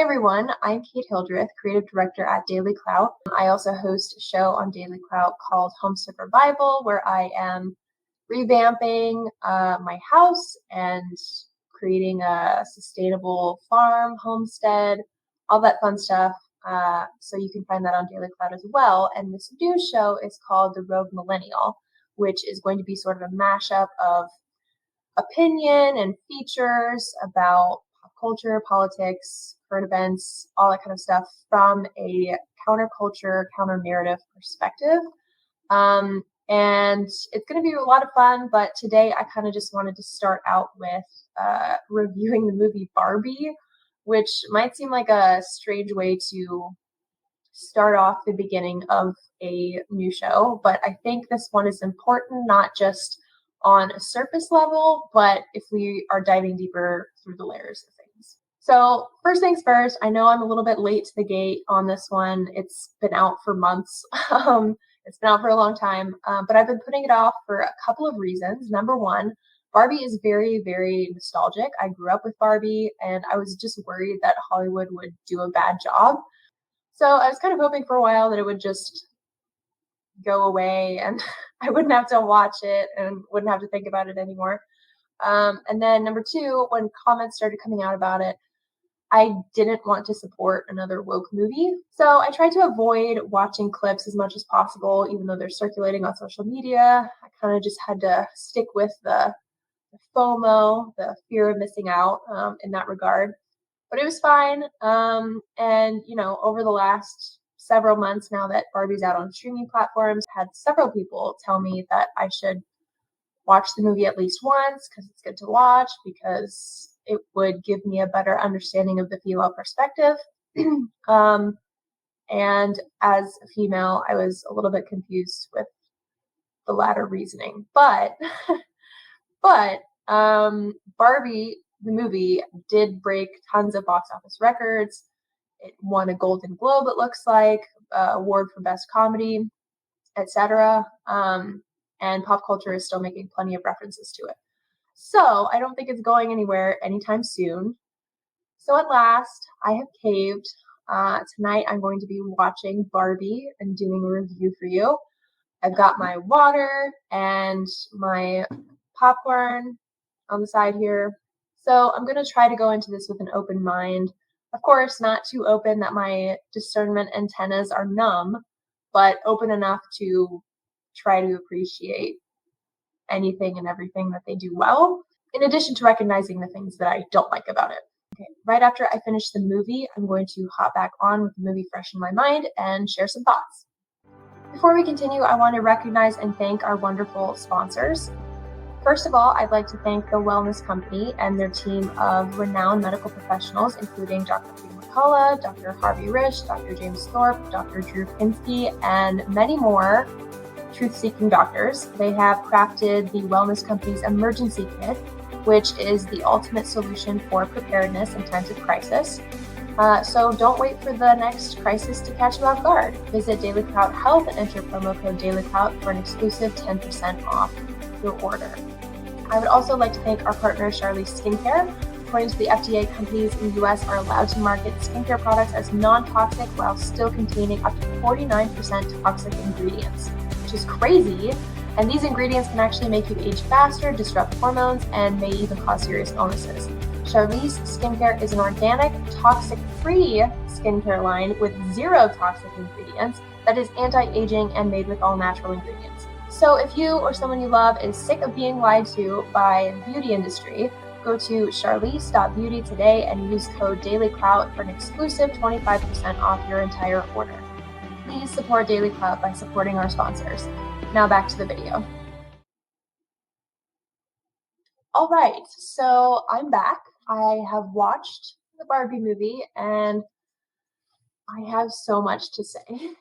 everyone, I'm Kate Hildreth, creative director at Daily Clout. I also host a show on Daily Clout called Homestead Revival, where I am revamping my house and creating a sustainable farm, homestead, all that fun stuff. So you can find that on Daily Clout as well. And this new show is called The Rogue Millennial, which is going to be sort of a mashup of opinion and features about pop culture, politics, current events, all that kind of stuff from a counterculture, counter-narrative perspective. And it's going to be a lot of fun, but today I kind of just wanted to start out with reviewing the movie Barbie, which might seem like a strange way to start off the beginning of a new show, but I think this one is important, not just on a surface level, but if we are diving deeper through the layers of things. So first things first, I know I'm a little bit late to the gate on this one. It's been out for months. It's been out for a long time, but I've been putting it off for a couple of reasons. Number one, Barbie is very, very nostalgic. I grew up with Barbie, and I was just worried that Hollywood would do a bad job. So I was kind of hoping for a while that it would just go away and I wouldn't have to watch it and wouldn't have to think about it anymore. And then number two, when comments started coming out about it, I didn't want to support another woke movie. So I tried to avoid watching clips as much as possible, even though they're circulating on social media. I kind of just had to stick with the FOMO, the fear of missing out in that regard. But it was fine. And, over the last several months now that Barbie's out on streaming platforms, had several people tell me that I should watch the movie at least once because it's good to watch, because it would give me a better understanding of the female perspective. And as a female, I was a little bit confused with the latter reasoning. But Barbie, the movie, did break tons of box office records. It won a Golden Globe, it looks like, award for Best Comedy, etc. And pop culture is still making plenty of references to it. So I don't think it's going anywhere anytime soon. So at last, I have caved. Tonight, I'm going to be watching Barbie and doing a review for you. I've got my water and my popcorn on the side here. So I'm going to try to go into this with an open mind. Of course, not too open that my discernment antennas are numb, but open enough to try to appreciate anything and everything that they do well, in addition to recognizing the things that I don't like about it. Okay, right after I finish the movie, I'm going to hop back on with the movie fresh in my mind and share some thoughts. Before we continue, I want to recognize and thank our wonderful sponsors. First of all, I'd like to thank the Wellness Company and their team of renowned medical professionals, including Dr. Peter McCullough, Dr. Harvey Rich, Dr. James Thorpe, Dr. Drew Pinsky, and many more truth-seeking doctors. They have crafted the Wellness Company's Emergency Kit, which is the ultimate solution for preparedness in times of crisis. So don't wait for the next crisis to catch you off guard. Visit Daily Clout Health and enter promo code DailyClout for an exclusive 10% off your order. I would also like to thank our partner, Charlize Skincare. According to the FDA, companies in the US are allowed to market skincare products as non-toxic while still containing up to 49% toxic ingredients, which is crazy. And these ingredients can actually make you age faster, disrupt hormones, and may even cause serious illnesses. Charlize Skincare is an organic, toxic-free skincare line with zero toxic ingredients that is anti-aging and made with all natural ingredients. So if you or someone you love is sick of being lied to by the beauty industry, go to charlize.beauty today and use code DailyClout for an exclusive 25% off your entire order. Please support Daily Clout by supporting our sponsors. Now back to the video. All right, so I'm back. I have watched the Barbie movie and I have so much to say.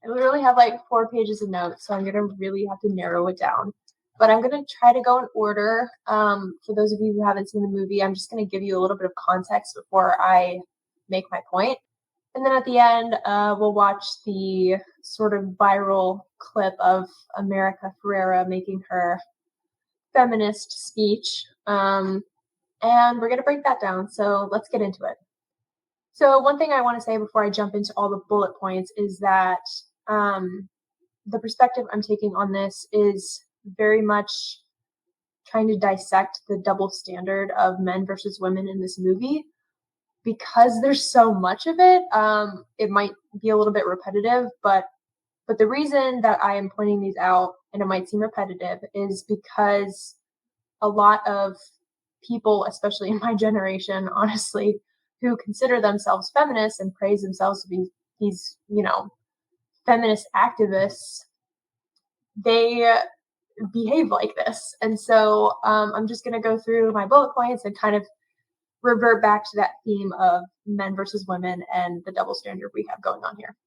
I literally have like 4 pages of notes, so I'm going to really have to narrow it down. But I'm going to try to go in order. For those of you who haven't seen the movie, I'm just going to give you a little bit of context before I make my point. And then at the end, we'll watch the sort of viral clip of America Ferrera making her feminist speech. And we're going to break that down. So let's get into it. So one thing I want to say before I jump into all the bullet points is that the perspective I'm taking on this is very much trying to dissect the double standard of men versus women in this movie. Because there's so much of it, it might be a little bit repetitive, but the reason that I am pointing these out, and it might seem repetitive, is because a lot of people, especially in my generation, honestly, who consider themselves feminists and praise themselves to be these, feminist activists, they behave like this. And so I'm just going to go through my bullet points and kind of revert back to that theme of men versus women and the double standard we have going on here.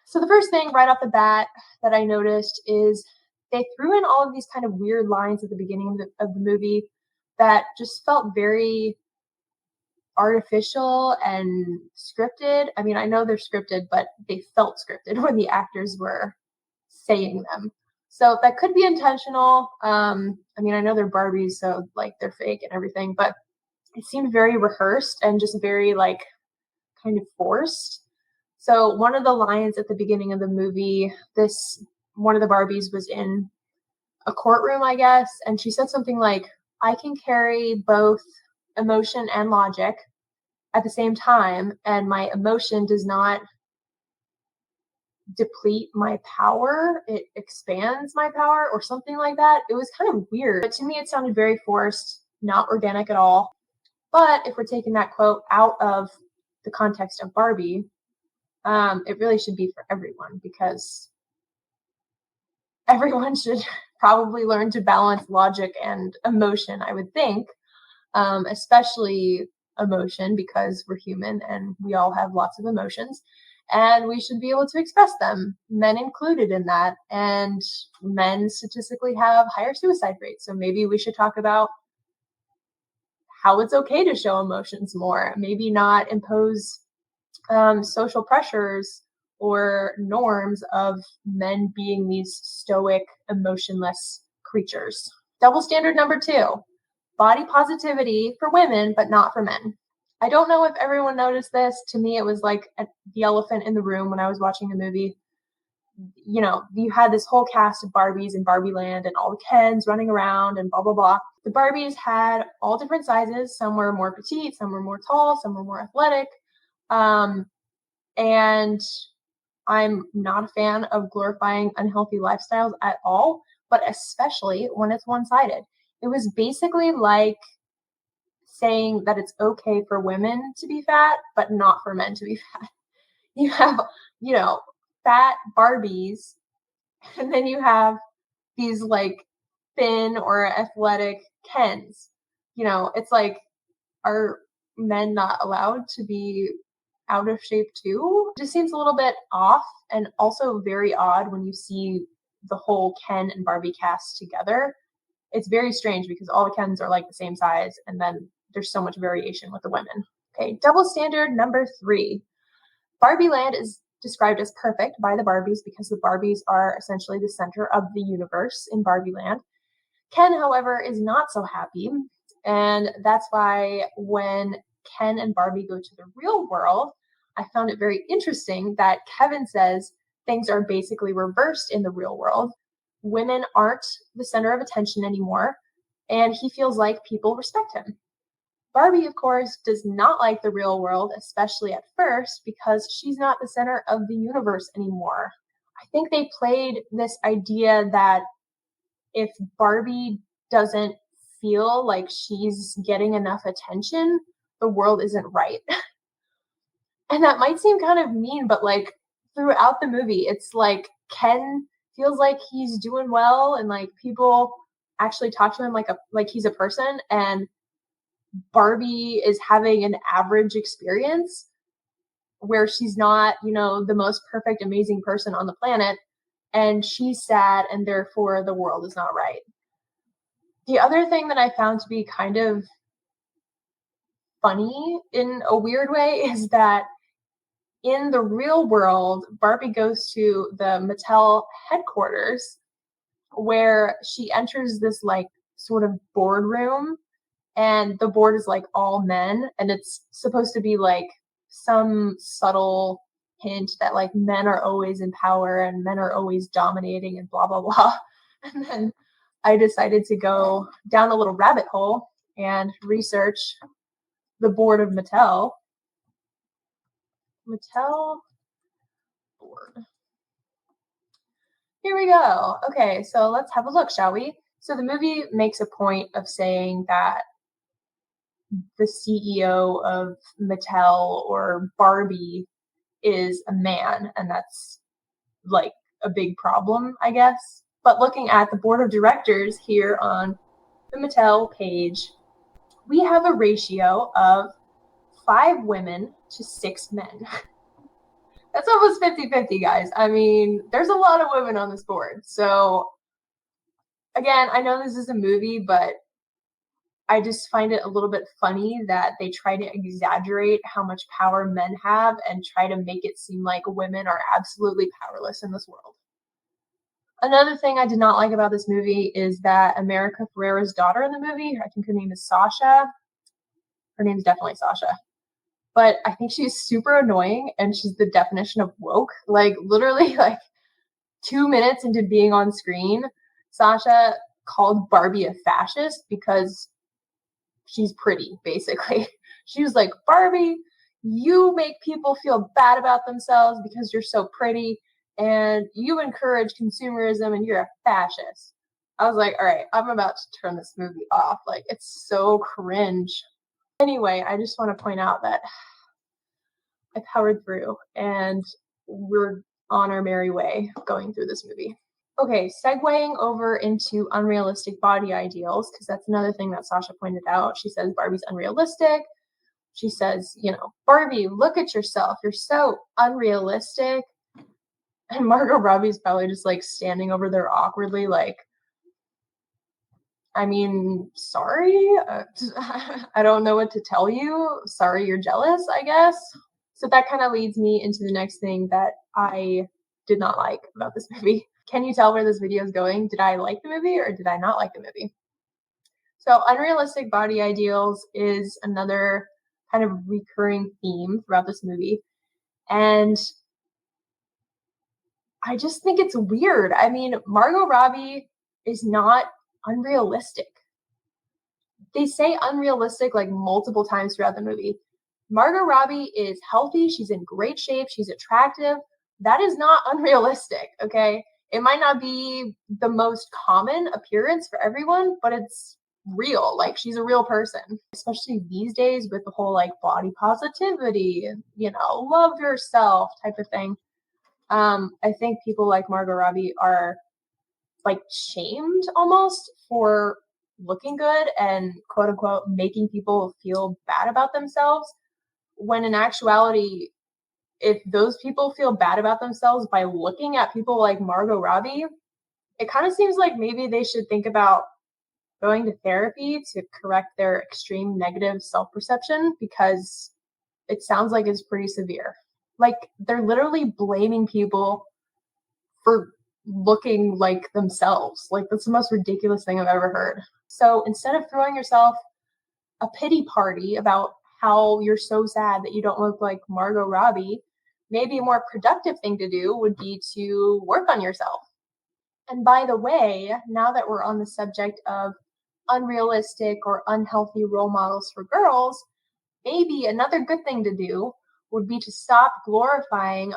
So the first thing right off the bat that I noticed is they threw in all of these kind of weird lines at the beginning of the movie that just felt very artificial and scripted. I mean, I know they're scripted, but they felt scripted when the actors were saying them. So that could be intentional. I mean, I know they're Barbies, so like they're fake and everything, but it seemed very rehearsed and just very like kind of forced. So one of the lines at the beginning of the movie, one of the Barbies was in a courtroom, I guess, and she said something like, I can carry both emotion and logic at the same time, and my emotion does not deplete my power, it expands my power, or something like that. It was kind of weird, but to me it sounded very forced, not organic at all. But if we're taking that quote out of the context of Barbie, it really should be for everyone, because everyone should probably learn to balance logic and emotion, I would think, especially emotion, because we're human and we all have lots of emotions and we should be able to express them, men included in that. And men statistically have higher suicide rates. So maybe we should talk about how it's okay to show emotions more, maybe not impose social pressures or norms of men being these stoic, emotionless creatures. Double standard number 2, body positivity for women, but not for men. I don't know if everyone noticed this. To me, it was like the elephant in the room when I was watching the movie. You had this whole cast of Barbies in Barbie Land and all the Kens running around and blah, blah, blah. The Barbies had all different sizes. Some were more petite, some were more tall, some were more athletic. And I'm not a fan of glorifying unhealthy lifestyles at all, but especially when it's one-sided. It was basically like saying that it's okay for women to be fat, but not for men to be fat. You have, fat Barbies, and then you have these like thin or athletic Kens. It's like, are men not allowed to be out of shape too? It just seems a little bit off, and also very odd when you see the whole Ken and Barbie cast together. It's very strange because all the Kens are like the same size, and then there's so much variation with the women. Okay, double standard number 3. Barbie Land is described as perfect by the Barbies because the Barbies are essentially the center of the universe in Barbie Land. Ken, however, is not so happy, and that's why when Ken and Barbie go to the real world, I found it very interesting that Kevin says things are basically reversed in the real world. Women aren't the center of attention anymore, and he feels like people respect him. Barbie, of course, does not like the real world, especially at first, because she's not the center of the universe anymore. I think they played this idea that if Barbie doesn't feel like she's getting enough attention, the world isn't right. And that might seem kind of mean, but like throughout the movie, it's like Ken feels like he's doing well, and like people actually talk to him like he's a person, and Barbie is having an average experience where she's not, the most perfect, amazing person on the planet, and she's sad, and therefore the world is not right. The other thing that I found to be kind of funny in a weird way is that in the real world, Barbie goes to the Mattel headquarters where she enters this like sort of boardroom, and the board is like all men, and it's supposed to be like some subtle hint that like men are always in power and men are always dominating and blah, blah, blah. And then I decided to go down a little rabbit hole and research the board of Mattel. Mattel board. Here we go. Okay, so let's have a look, shall we? So the movie makes a point of saying that the CEO of Mattel or Barbie is a man, and that's like a big problem, I guess. But looking at the board of directors here on the Mattel page, we have a ratio of 5 women to 6 men. That's almost 50-50, guys. I mean, there's a lot of women on this board. So, again, I know this is a movie, but I just find it a little bit funny that they try to exaggerate how much power men have and try to make it seem like women are absolutely powerless in this world. Another thing I did not like about this movie is that America Ferrera's daughter in the movie, I think her name is Sasha. Her name's definitely Sasha. But I think she's super annoying and she's the definition of woke. Like literally like 2 minutes into being on screen, Sasha called Barbie a fascist because she's pretty, basically. She was like, Barbie, you make people feel bad about themselves because you're so pretty and you encourage consumerism and you're a fascist. I was like, all right, I'm about to turn this movie off. Like, it's so cringe. Anyway, I just want to point out that I powered through and we're on our merry way going through this movie. Okay, segueing over into unrealistic body ideals, because that's another thing that Sasha pointed out. She says Barbie's unrealistic. She says, you know, Barbie, look at yourself. You're so unrealistic. And Margot Robbie's probably just like standing over there awkwardly, like, I mean, sorry. I don't know what to tell you. Sorry, you're jealous, I guess. So that kind of leads me into the next thing that I did not like about this movie. Can you tell where this video is going? Did I like the movie or did I not like the movie? So unrealistic body ideals is another kind of recurring theme throughout this movie. And I just think it's weird. I mean, Margot Robbie is not unrealistic. They say unrealistic like multiple times throughout the movie. Margot Robbie is healthy. She's in great shape. She's attractive. That is not unrealistic, okay? It might not be the most common appearance for everyone, but it's real. Like, she's a real person, especially these days with the whole like body positivity and, you know, love yourself type of thing. I think people like Margot Robbie are like shamed almost for looking good and quote unquote making people feel bad about themselves, when in actuality, if those people feel bad about themselves by looking at people like Margot Robbie, it kind of seems like maybe they should think about going to therapy to correct their extreme negative self-perception, because it sounds like it's pretty severe. Like, they're literally blaming people for looking like themselves. Like, that's the most ridiculous thing I've ever heard. So instead of throwing yourself a pity party about how you're so sad that you don't look like Margot Robbie, maybe a more productive thing to do would be to work on yourself. And by the way, now that we're on the subject of unrealistic or unhealthy role models for girls, maybe another good thing to do would be to stop glorifying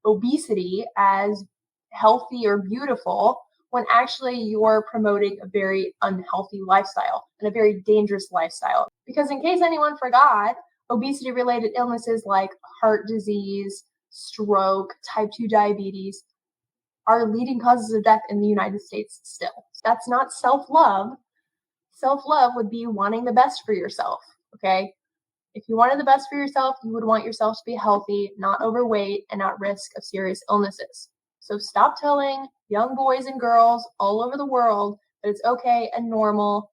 obesity as healthy or beautiful when actually you're promoting a very unhealthy lifestyle and a very dangerous lifestyle. Because in case anyone forgot, obesity-related illnesses like heart disease, stroke, type 2 diabetes are leading causes of death in the United States still. That's not self-love. Self-love would be wanting the best for yourself, okay? If you wanted the best for yourself, you would want yourself to be healthy, not overweight, and at risk of serious illnesses. So stop telling young boys and girls all over the world that it's okay and normal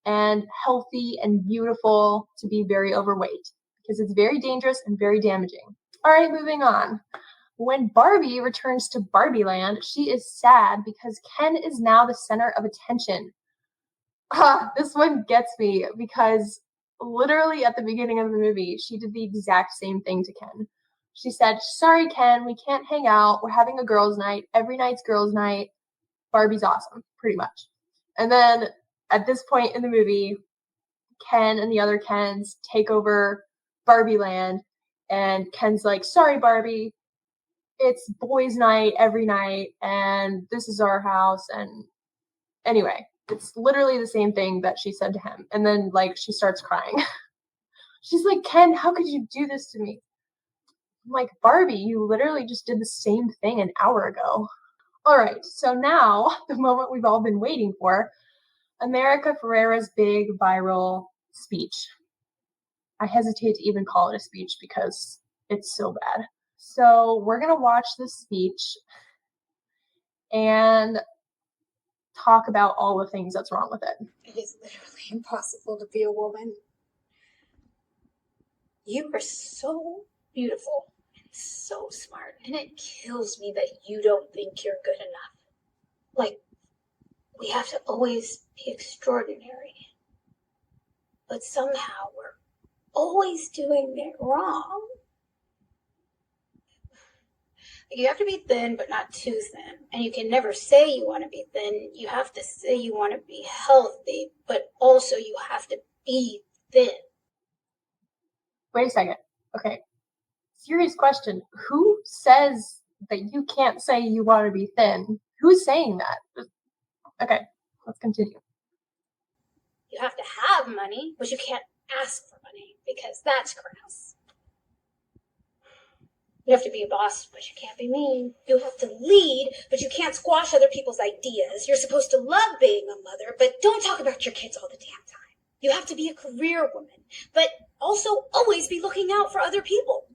and healthy and beautiful to be very overweight, because it's very dangerous and very damaging. All right, moving on. When Barbie returns to Barbie Land, she is sad because Ken is now the center of attention. This one gets me because literally at the beginning of the movie, she did the exact same thing to Ken. She said, sorry, Ken, we can't hang out. We're having a girls' night. Every night's girls' night. Barbie's awesome, pretty much. And then at this point in the movie, Ken and the other Kens take over Barbie Land, and Ken's like, sorry, Barbie, it's boys' night every night, and this is our house. And anyway, it's literally the same thing that she said to him. And then, like, she starts crying. She's like, Ken, how could you do this to me? I'm like, Barbie, you literally just did the same thing an hour ago. All right, so now, the moment we've all been waiting for, America Ferrera's big viral speech. I hesitate to even call it a speech because it's so bad. So we're going to watch this speech and talk about all the things that's wrong with it. It is literally impossible to be a woman. You are so beautiful and so smart, and it kills me that you don't think you're good enough. Like, we have to always be extraordinary. But somehow we're always doing it wrong. You have to be thin, but not too thin. And you can never say you want to be thin. You have to say you want to be healthy, but also you have to be thin. Wait a second. Okay. Serious question. Who says that you can't say you want to be thin? Who's saying that? Okay, let's continue. You have to have money, but you can't ask for money because that's crass. You have to be a boss, but you can't be mean. You have to lead, but you can't squash other people's ideas. You're supposed to love being a mother, but don't talk about your kids all the damn time. You have to be a career woman, but also always be looking out for other people.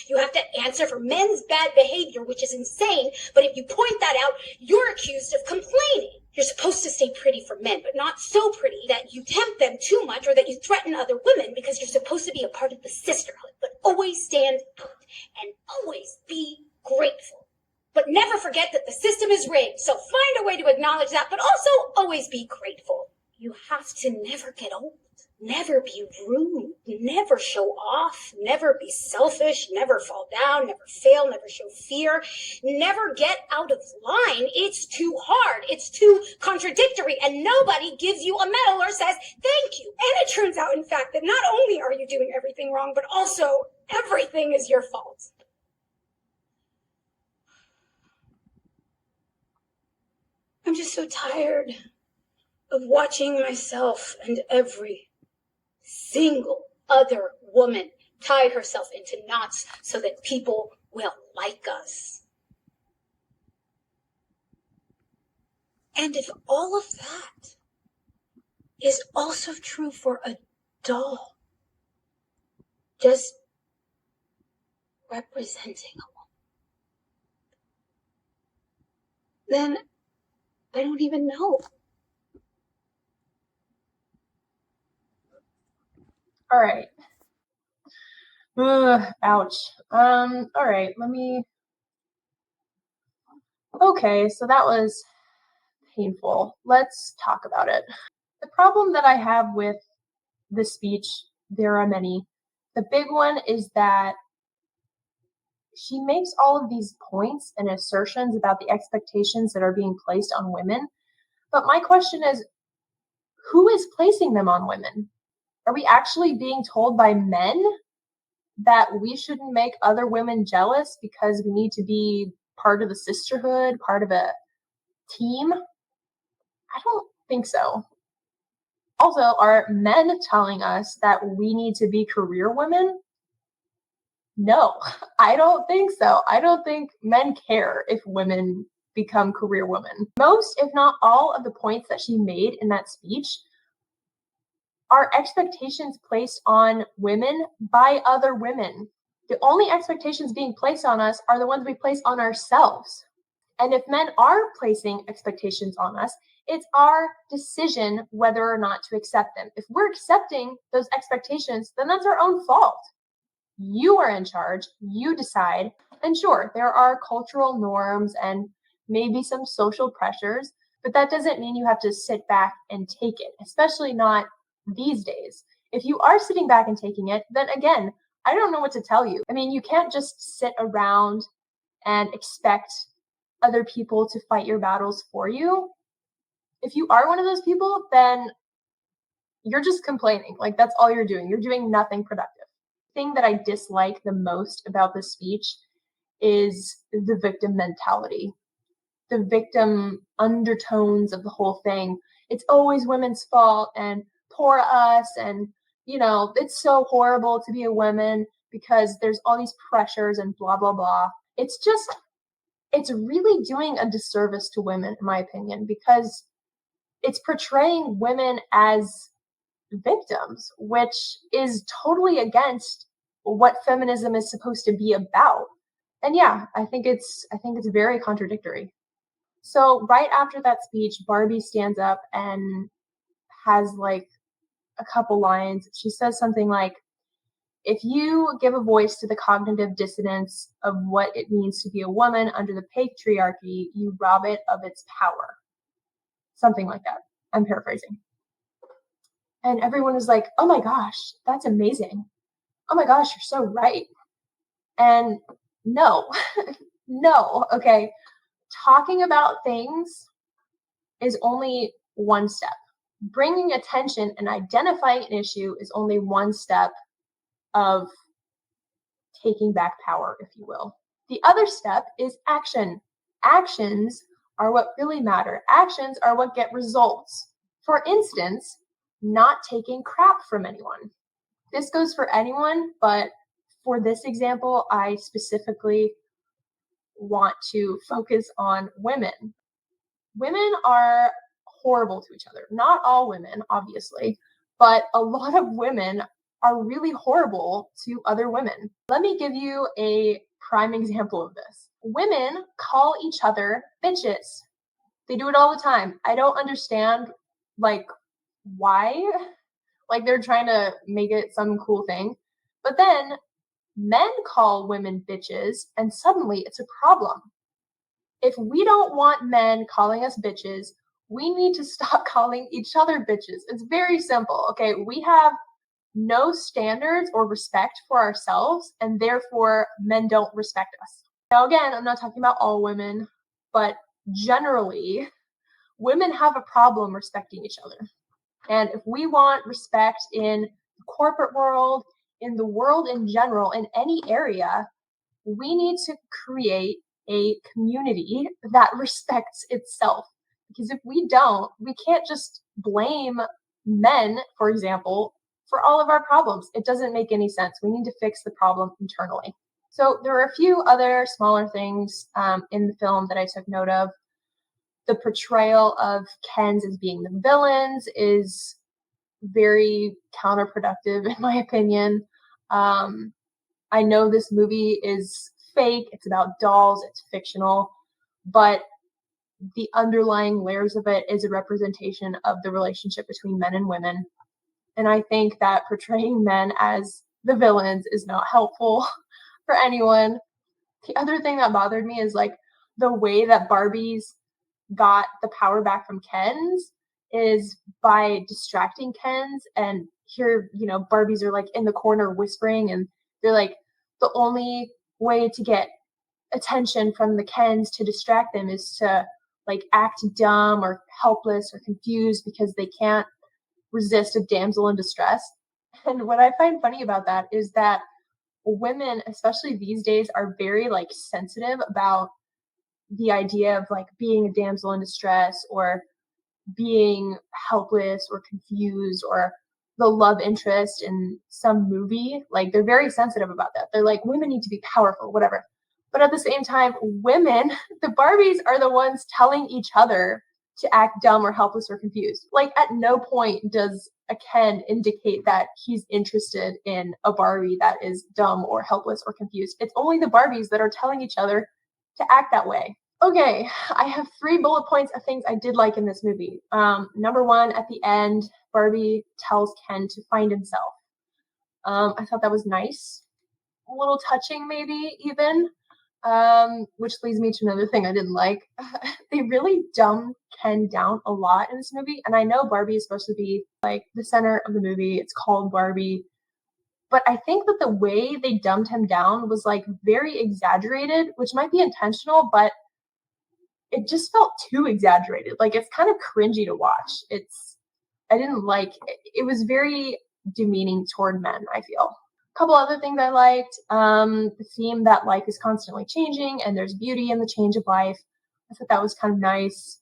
You have to answer for men's bad behavior, which is insane, but if you point that out, you're accused of complaining. You're supposed to stay pretty for men, but not so pretty that you tempt them too much or that you threaten other women because you're supposed to be a part of the sisterhood, but always stand put and always be grateful. But never forget that the system is rigged, so find a way to acknowledge that, but also always be grateful. You have to never get old. Never be rude, never show off, never be selfish, never fall down, never fail, never show fear, never get out of line. It's too hard, it's too contradictory, and nobody gives you a medal or says thank you. And it turns out, in fact, that not only are you doing everything wrong, but also everything is your fault. I'm just so tired of watching myself and every single other woman tie herself into knots so that people will like us. And if all of that is also true for a doll, just representing a woman, then I don't even know. All right. Ouch. All right, okay, so that was painful. Let's talk about it. The problem that I have with this speech, there are many. The big one is that she makes all of these points and assertions about the expectations that are being placed on women. But my question is, who is placing them on women? Are we actually being told by men that we shouldn't make other women jealous because we need to be part of the sisterhood, part of a team? I don't think so. Also, are men telling us that we need to be career women? No, I don't think so. I don't think men care if women become career women. Most, if not all, of the points that she made in that speech are expectations placed on women by other women. The only expectations being placed on us are the ones we place on ourselves. And if men are placing expectations on us, it's our decision whether or not to accept them. If we're accepting those expectations, then that's our own fault. You are in charge, you decide. And sure, there are cultural norms and maybe some social pressures, but that doesn't mean you have to sit back and take it, especially not these days. If you are sitting back and taking it, then again, I don't know what to tell you. I mean, you can't just sit around and expect other people to fight your battles for you. If you are one of those people, then you're just complaining. Like, that's all you're doing. You're doing nothing productive. The thing that I dislike the most about this speech is the victim mentality, the victim undertones of the whole thing. It's always women's fault and poor us, and it's so horrible to be a woman because there's all these pressures and blah blah blah. It's really doing a disservice to women, in my opinion, because it's portraying women as victims, which is totally against what feminism is supposed to be about. And yeah, I think it's very contradictory. So right after that speech, Barbie stands up and has like a couple lines. She says something like, if you give a voice to the cognitive dissonance of what it means to be a woman under the patriarchy, you rob it of its power. Something like that. I'm paraphrasing. And everyone was like, oh my gosh, that's amazing. Oh my gosh, you're so right. And no, no, okay. Talking about things is only one step. Bringing attention and identifying an issue is only one step of taking back power, if you will. The other step is action. Actions are what really matter. Actions are what get results. For instance, not taking crap from anyone. This goes for anyone, but for this example, I specifically want to focus on women. Women are horrible to each other. Not all women, obviously, but a lot of women are really horrible to other women. Let me give you a prime example of this. Women call each other bitches. They do it all the time. I don't understand, like, why? Like, they're trying to make it some cool thing. But then men call women bitches, and suddenly it's a problem. If we don't want men calling us bitches, we need to stop calling each other bitches. It's very simple. Okay, we have no standards or respect for ourselves, and therefore men don't respect us. Now, again, I'm not talking about all women, but generally, women have a problem respecting each other. And if we want respect in the corporate world, in the world in general, in any area, we need to create a community that respects itself. Because if we don't, we can't just blame men, for example, for all of our problems. It doesn't make any sense. We need to fix the problem internally. So there are a few other smaller things in the film that I took note of. The portrayal of Kens as being the villains is very counterproductive, in my opinion. I know this movie is fake, it's about dolls, it's fictional, but the underlying layers of it is a representation of the relationship between men and women. And I think that portraying men as the villains is not helpful for anyone. The other thing that bothered me is like the way that Barbie's got the power back from Ken's is by distracting Ken's, and here, Barbies are like in the corner whispering, and they're like, the only way to get attention from the Kens to distract them is to like act dumb or helpless or confused because they can't resist a damsel in distress. And what I find funny about that is that women, especially these days, are very like sensitive about the idea of like being a damsel in distress or being helpless or confused or the love interest in some movie. Like, they're very sensitive about that. They're like, women need to be powerful, whatever. But at the same time, women, the Barbies, are the ones telling each other to act dumb or helpless or confused. Like, at no point does a Ken indicate that he's interested in a Barbie that is dumb or helpless or confused. It's only the Barbies that are telling each other to act that way. Okay, I have 3 bullet points of things I did like in this movie. Number 1, at the end, Barbie tells Ken to find himself. I thought that was nice. A little touching, maybe, even. Which leads me to another thing I didn't like. They really dumb Ken down a lot in this movie. And I know Barbie is supposed to be like the center of the movie. It's called Barbie. But I think that the way they dumbed him down was like very exaggerated, which might be intentional, but it just felt too exaggerated. Like it's kind of cringy to watch. I didn't like it. It was very demeaning toward men, I feel. A couple other things I liked. The theme that life is constantly changing and there's beauty in the change of life. I thought that was kind of nice.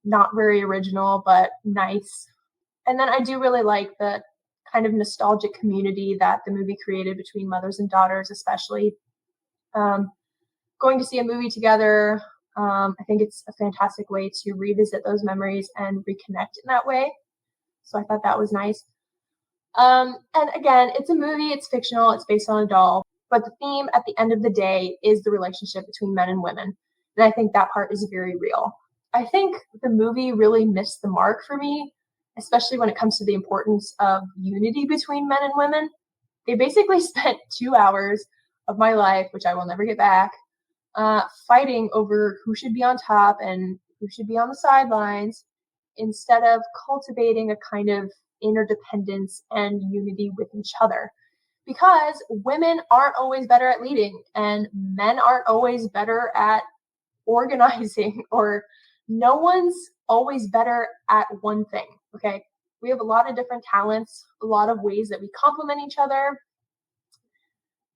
Not very original, but nice. And then I do really like the kind of nostalgic community that the movie created between mothers and daughters, especially. Going to see a movie together, I think it's a fantastic way to revisit those memories and reconnect in that way. So I thought that was nice. And again, it's a movie, it's fictional, it's based on a doll, but the theme at the end of the day is the relationship between men and women. And I think that part is very real. I think the movie really missed the mark for me, especially when it comes to the importance of unity between men and women. They basically spent 2 hours of my life, which I will never get back, fighting over who should be on top and who should be on the sidelines, instead of cultivating a kind of interdependence and unity with each other. Because women aren't always better at leading, and men aren't always better at organizing, or no one's always better at one thing, okay? We have a lot of different talents, a lot of ways that we complement each other.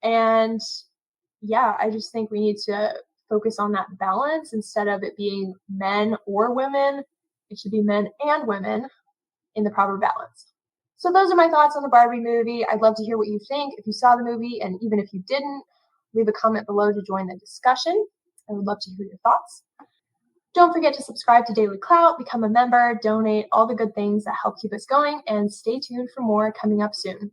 And yeah, I just think we need to focus on that balance instead of it being men or women. It should be men and women in the proper balance. So those are my thoughts on the Barbie movie. I'd love to hear what you think. If you saw the movie, and even if you didn't, leave a comment below to join the discussion. I would love to hear your thoughts. Don't forget to subscribe to Daily Clout, become a member, donate, all the good things that help keep us going, and stay tuned for more coming up soon.